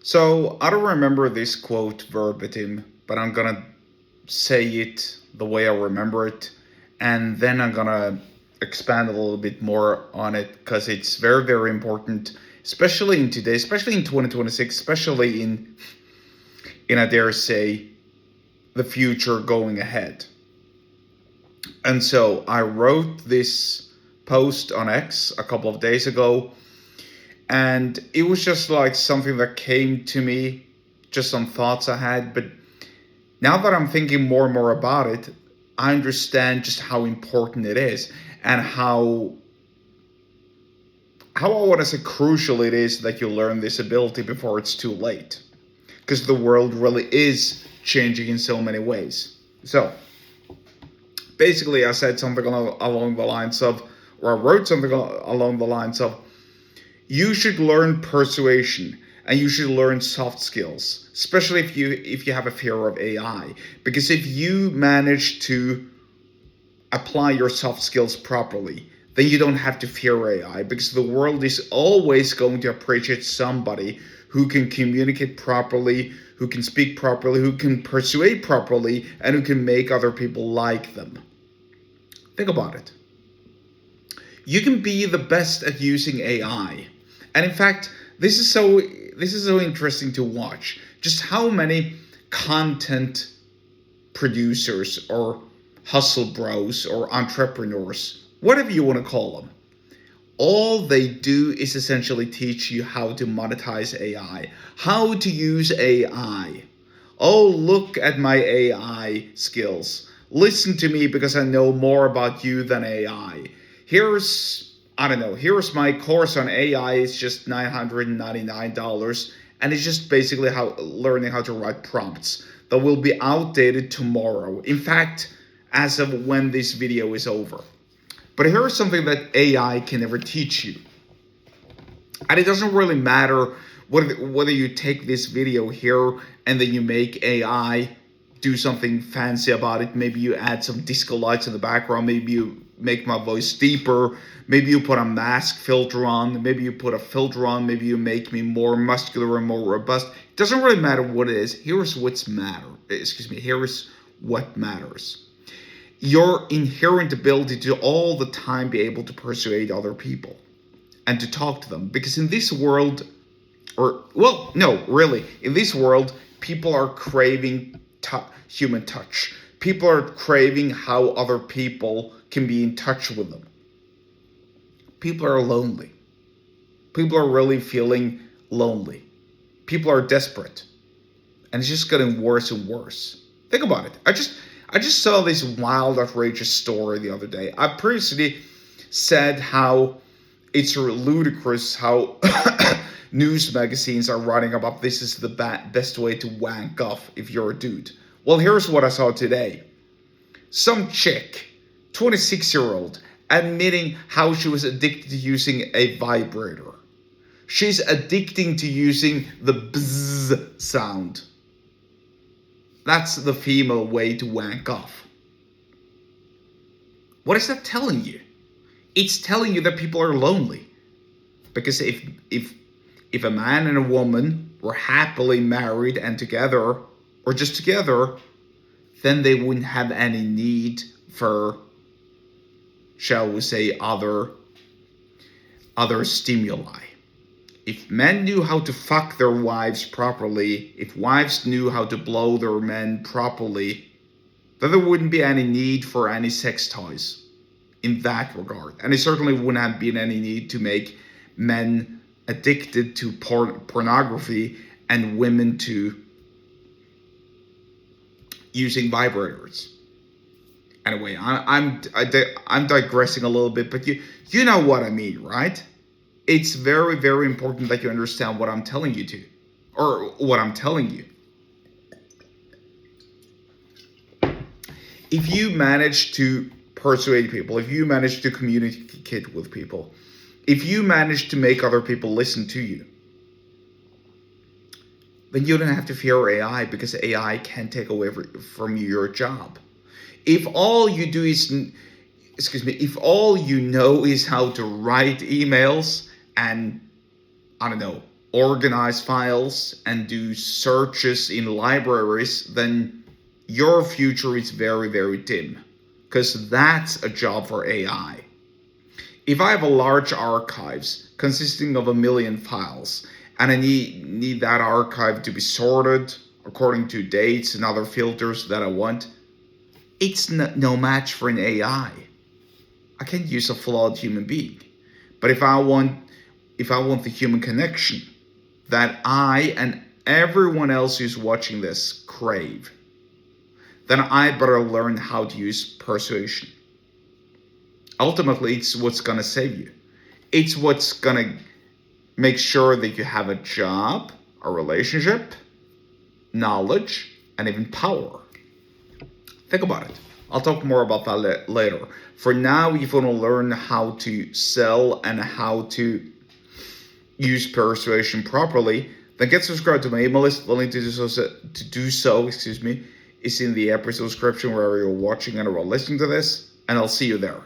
So I don't remember this quote verbatim, but I'm gonna say it the way I remember it, and then I'm gonna expand a little bit more on it because it's very, very important, especially in today, especially in 2026, especially in I dare say the future going ahead. And so I wrote this post on X a couple of days ago, and it was just like something that came to me, just some thoughts I had. But now that I'm thinking more and more about it, I understand just how important it is and how I want to say crucial it is that you learn this ability before it's too late, because the world really is changing in so many ways. So basically, I said something along the lines of, or I wrote something along the lines of, you should learn persuasion and you should learn soft skills, especially if you have a fear of AI, because if you manage to apply your soft skills properly, then you don't have to fear AI, because the world is always going to appreciate somebody who can communicate properly, who can speak properly, who can persuade properly, and who can make other people like them. Think about it. You can be the best at using AI. And in fact, this is so interesting to watch. Just how many content producers or hustle bros or entrepreneurs, whatever you want to call them, all they do is essentially teach you how to monetize AI, how to use AI. Oh, look at my AI skills. Listen to me because I know more about you than AI. Here's my course on AI. It's just $999. And it's just basically how learning how to write prompts that will be outdated tomorrow. In fact, as of when this video is over. But here's something that AI can never teach you. And it doesn't really matter whether you take this video here and then you make AI do something fancy about it. Maybe you add some disco lights in the background. Maybe you make my voice deeper. Maybe you put a mask filter on. Maybe you put a filter on. Maybe you make me more muscular and more robust. It doesn't really matter what it is. Here's what matters. Your inherent ability to all the time be able to persuade other people and to talk to them. Because in this world, in this world, people are craving human touch. People are craving how other people can be in touch with them. People are lonely. People are really feeling lonely. People are desperate. And it's just getting worse and worse. Think about it. I just saw this wild, outrageous story the other day. I previously said how it's ludicrous how news magazines are writing about this is the best way to wank off if you're a dude. Well, here's what I saw today. Some chick, 26-year-old, admitting how she was addicted to using a vibrator. She's addicting to using the bzzz sound. That's the female way to wank off. What is that telling you? It's telling you that people are lonely. Because if a man and a woman were happily married and together, or just together, then they wouldn't have any need for, shall we say, other stimuli. If men knew how to fuck their wives properly, if wives knew how to blow their men properly, then there wouldn't be any need for any sex toys in that regard. And it certainly wouldn't have been any need to make men addicted to pornography and women to using vibrators. Anyway, I'm digressing a little bit, but you know what I mean, right? It's very, very important that you understand what I'm telling you to, or what I'm telling you. If you manage to persuade people, if you manage to communicate with people, if you manage to make other people listen to you, then you don't have to fear AI, because AI can't take away from you your job. If all you do is, if all you know is how to write emails and, I don't know, organize files and do searches in libraries, then your future is very, very dim, because that's a job for AI. If I have a large archives consisting of 1 million files, and I need that archive to be sorted according to dates and other filters that I want, it's no match for an AI. I can't use a flawed human being. But if I want the human connection that I and everyone else who's watching this crave, then I better learn how to use persuasion. Ultimately, it's what's going to save you. It's what's going to make sure that you have a job, a relationship, knowledge, and even power. Think about it. I'll talk more about that later. For now, if you want to learn how to sell and how to use persuasion properly, then get subscribed to my email list. The link to do so is in the episode description wherever you're watching and or listening to this, and I'll see you there.